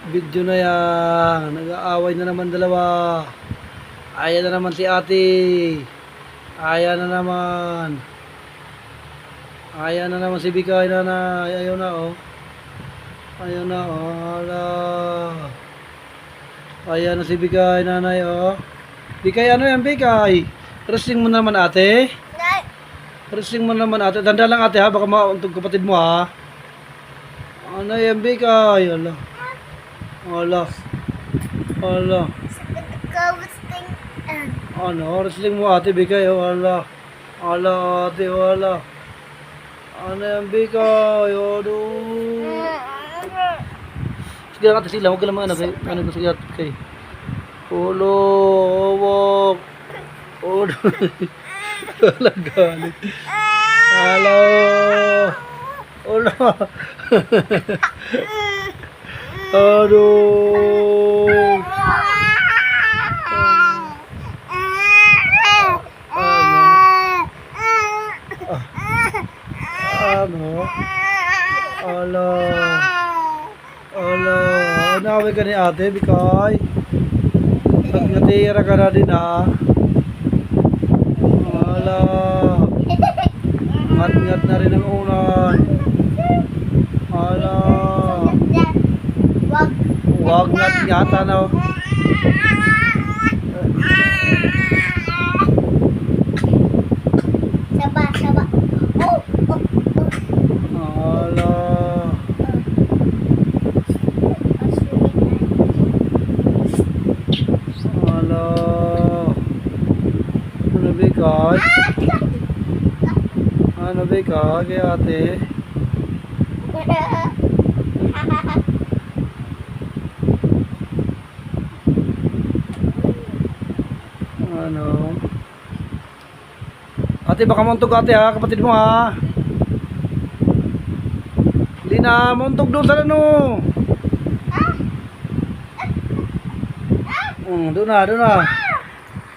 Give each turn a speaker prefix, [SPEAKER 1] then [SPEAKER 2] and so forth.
[SPEAKER 1] Video na yan. Nag-aaway na naman dalawa. Ayan na naman si ate. Ayan na naman. Ayan na naman si Bikay nanay. Ayaw na oh. Ayaw na oh. Hala. Ayan na si Bikay nanay oh. Bikay ano yan Bikay? Wrestling mo naman ate. Wrestling mo naman ate. Tanda lang ate ha. Baka mauntog kapatid mo ha. Ano yan Bikay? Hala. Hala. Hala. Ano? Wrestling mo ate Bikay oh. Hala. Hala ate. Hala. Ano yan Bikay? Aduh. Sige lang ate sila. Huwag ka lang ano ko sige ate Bikay. Ulo. Huwag. Ulo. Wala galit. Hello. Ulo. Aduh. Ano? Ala. Ala. Naway ka ni ate, Bikay. Nagtira ka na din ha. Ala. Ngat-ngat na rin ang unan. Ala. Wag ngat-ngata na.
[SPEAKER 2] Saba.
[SPEAKER 1] Ala. Ala. Ano Bikay? Ano Bikay kay ate? Ano? Ate baka muntog ate ha, kapatid mo ha. Hindi na, muntog doon sa ano. Doon na.